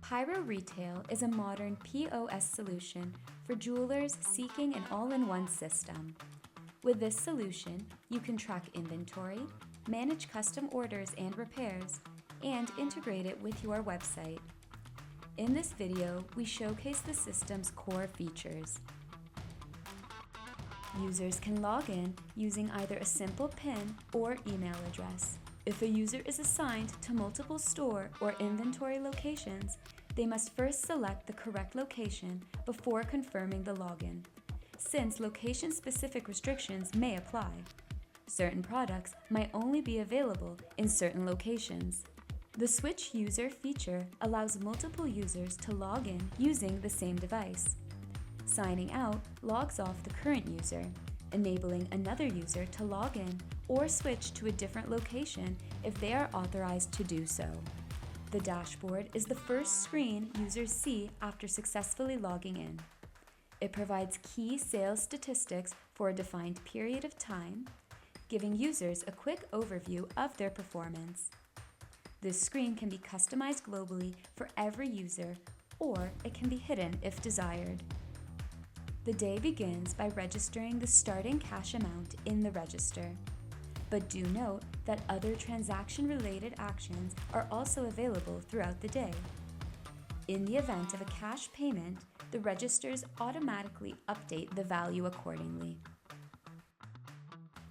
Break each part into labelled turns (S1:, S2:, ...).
S1: PIRO Retail is a modern POS solution for jewelers seeking an all-in-one system. With this solution, you can track inventory, manage custom orders and repairs, and integrate it with your website. In this video, we showcase the system's core features. Users can log in using either a simple PIN or email address. If a user is assigned to multiple store or inventory locations, they must first select the correct location before confirming the login, since location-specific restrictions may apply. Certain products might only be available in certain locations. The Switch User feature allows multiple users to log in using the same device. Signing out logs off the current user, enabling another user to log in or switch to a different location if they are authorized to do so. The dashboard is the first screen users see after successfully logging in. It provides key sales statistics for a defined period of time, giving users a quick overview of their performance. This screen can be customized globally for every user, or it can be hidden if desired. The day begins by registering the starting cash amount in the register. But do note that other transaction-related actions are also available throughout the day. In the event of a cash payment, the registers automatically update the value accordingly.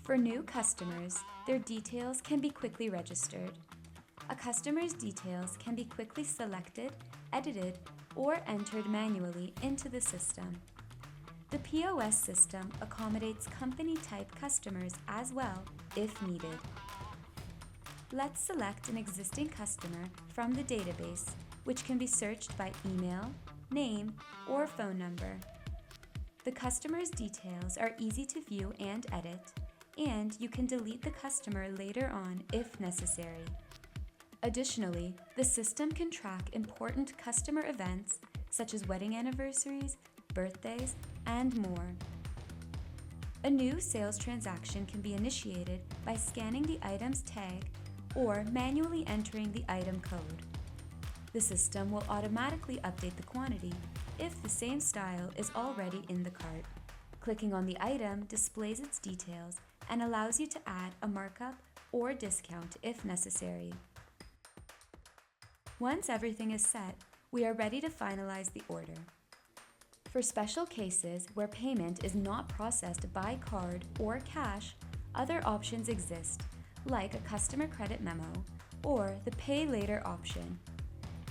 S1: For new customers, their details can be quickly registered. A customer's details can be quickly selected, edited, or entered manually into the system. The POS system accommodates company-type customers as well, if needed. Let's select an existing customer from the database, which can be searched by email, name, or phone number. The customer's details are easy to view and edit, and you can delete the customer later on if necessary. Additionally, the system can track important customer events such as wedding anniversaries, birthdays, and more. A new sales transaction can be initiated by scanning the item's tag or manually entering the item code. The system will automatically update the quantity if the same style is already in the cart. Clicking on the item displays its details and allows you to add a markup or discount if necessary. Once everything is set, we are ready to finalize the order. For special cases where payment is not processed by card or cash, other options exist, like a customer credit memo or the pay later option.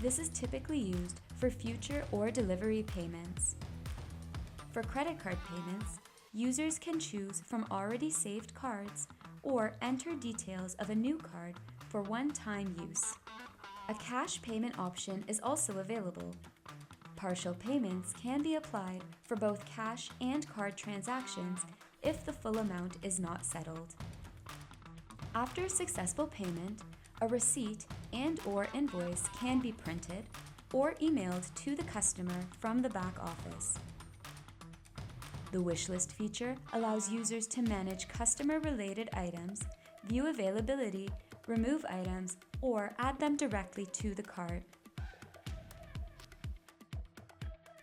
S1: This is typically used for future or delivery payments. For credit card payments, users can choose from already saved cards or enter details of a new card for one-time use. A cash payment option is also available. Partial payments can be applied for both cash and card transactions if the full amount is not settled. After a successful payment, a receipt and/or invoice can be printed or emailed to the customer from the back office. The wishlist feature allows users to manage customer-related items, view availability, remove items, or add them directly to the cart.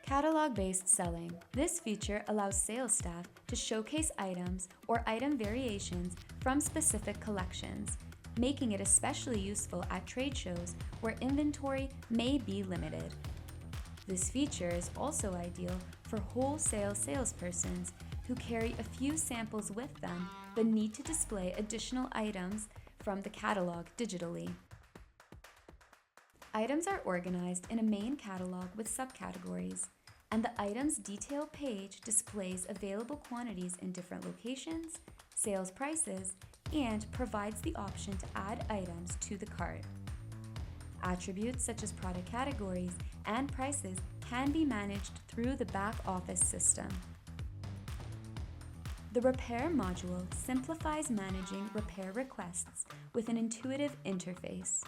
S1: Catalog-based selling. This feature allows sales staff to showcase items or item variations from specific collections, making it especially useful at trade shows where inventory may be limited. This feature is also ideal for wholesale salespersons who carry a few samples with them but need to display additional items from the catalog digitally. Items are organized in a main catalog with subcategories, and the item's detail page displays available quantities in different locations, sales prices, and provides the option to add items to the cart. Attributes such as product categories and prices can be managed through the back office system. The Repair module simplifies managing repair requests with an intuitive interface.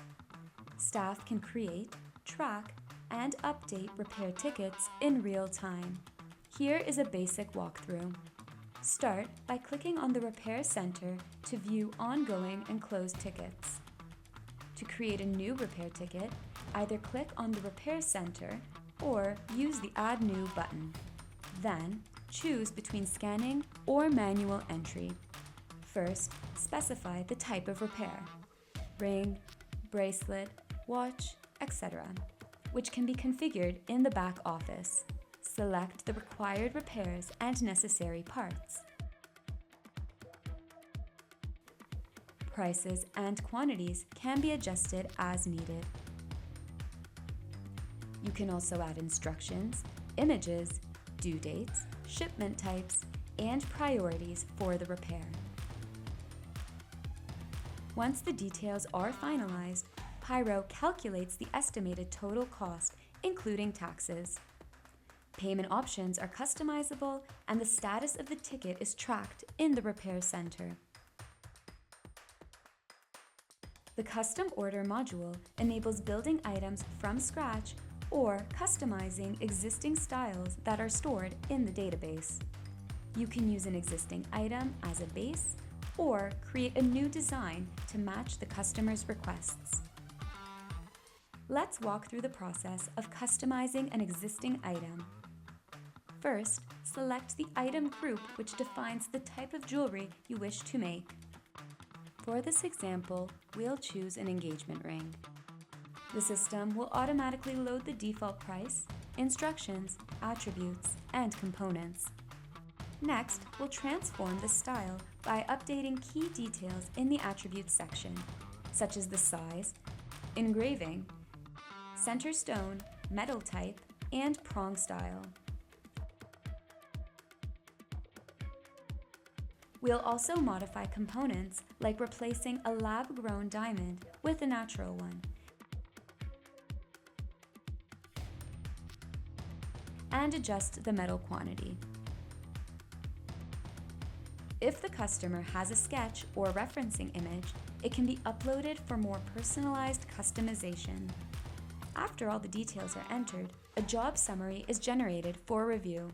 S1: Staff can create, track, and update repair tickets in real time. Here is a basic walkthrough. Start by clicking on the Repair Center to view ongoing and closed tickets. To create a new repair ticket, either click on the Repair Center or use the Add New button. Then, choose between scanning or manual entry. First, specify the type of repair: ring, bracelet, watch, etc., which can be configured in the back office. Select the required repairs and necessary parts. Prices and quantities can be adjusted as needed. You can also add instructions, images, due dates, shipment types, and priorities for the repair. Once the details are finalized, PIRO calculates the estimated total cost, including taxes. Payment options are customizable, and the status of the ticket is tracked in the Repair Center. The Custom Order module enables building items from scratch or customizing existing styles that are stored in the database. You can use an existing item as a base or create a new design to match the customer's requests. Let's walk through the process of customizing an existing item. First, select the item group which defines the type of jewelry you wish to make. For this example, we'll choose an engagement ring. The system will automatically load the default price, instructions, attributes, and components. Next, we'll transform the style by updating key details in the attributes section, such as the size, engraving, center stone, metal type, and prong style. We'll also modify components like replacing a lab-grown diamond with a natural one, and adjust the metal quantity. If the customer has a sketch or referencing image, it can be uploaded for more personalized customization. After all the details are entered, a job summary is generated for review.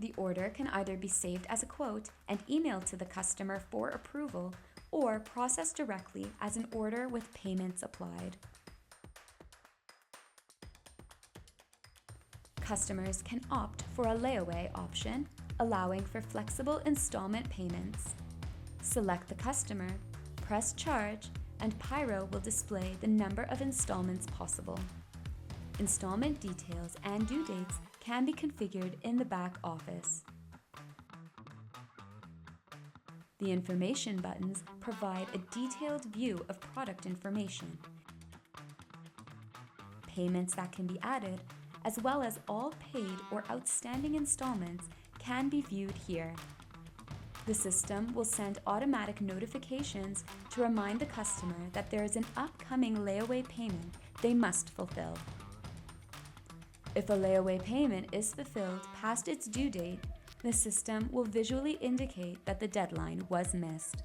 S1: The order can either be saved as a quote and emailed to the customer for approval, or processed directly as an order with payments applied. Customers can opt for a layaway option, allowing for flexible installment payments. Select the customer, press charge, and PIRO will display the number of installments possible. Installment details and due dates can be configured in the back office. The information buttons provide a detailed view of product information, payments that can be added, as well as all paid or outstanding installments can be viewed here. The system will send automatic notifications to remind the customer that there is an upcoming layaway payment they must fulfill. If a layaway payment is fulfilled past its due date, the system will visually indicate that the deadline was missed.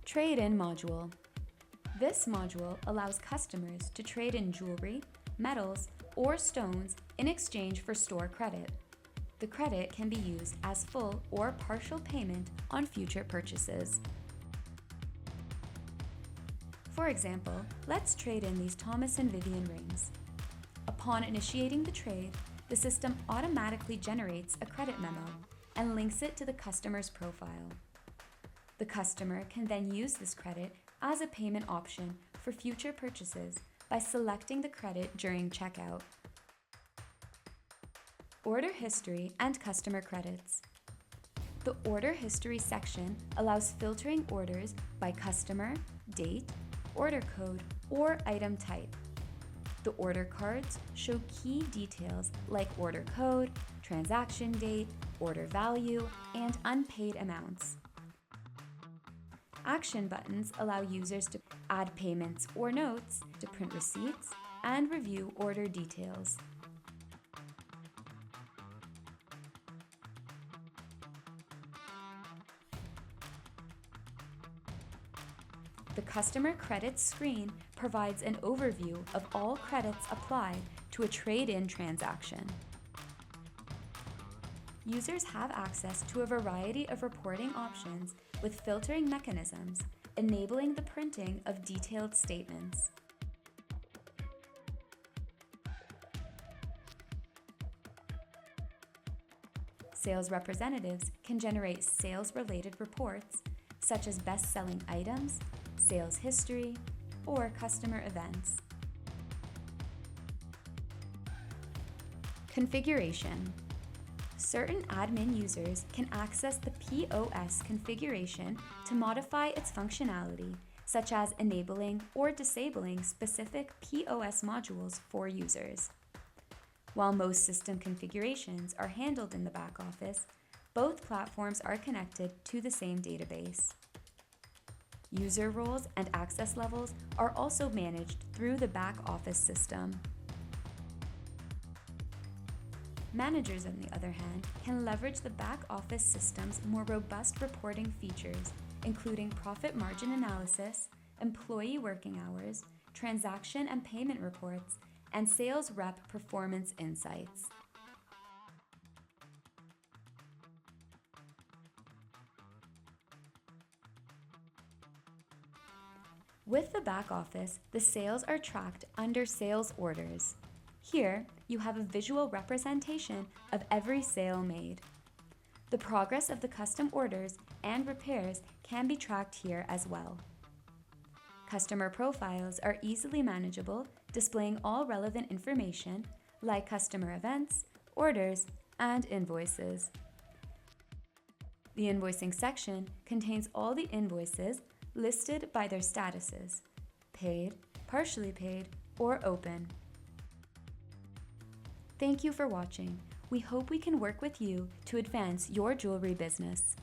S1: Trade-in module. This module allows customers to trade in jewelry, metals, or stones in exchange for store credit. The credit can be used as full or partial payment on future purchases. For example, let's trade in these Thomas & Vivian rings. Upon initiating the trade, the system automatically generates a credit memo and links it to the customer's profile. The customer can then use this credit as a payment option for future purchases by selecting the credit during checkout. Order history and customer credits. The order history section allows filtering orders by customer, date, order code, or item type. The order cards show key details like order code, transaction date, order value, and unpaid amounts. Action buttons allow users to add payments or notes, to print receipts, and review order details. The customer credits screen provides an overview of all credits applied to a trade-in transaction. Users have access to a variety of reporting options with filtering mechanisms enabling the printing of detailed statements. Sales representatives can generate sales-related reports, such as best-selling items, sales history, or customer events. Configuration. Certain admin users can access the POS configuration to modify its functionality, such as enabling or disabling specific POS modules for users. While most system configurations are handled in the back office, both platforms are connected to the same database. User roles and access levels are also managed through the back office system. Managers, on the other hand, can leverage the back office system's more robust reporting features, including profit margin analysis, employee working hours, transaction and payment reports, and sales rep performance insights. With the back office, the sales are tracked under sales orders. Here, you have a visual representation of every sale made. The progress of the custom orders and repairs can be tracked here as well. Customer profiles are easily manageable, displaying all relevant information like customer events, orders, and invoices. The invoicing section contains all the invoices listed by their statuses: paid, partially paid, or open. Thank you for watching. We hope we can work with you to advance your jewelry business.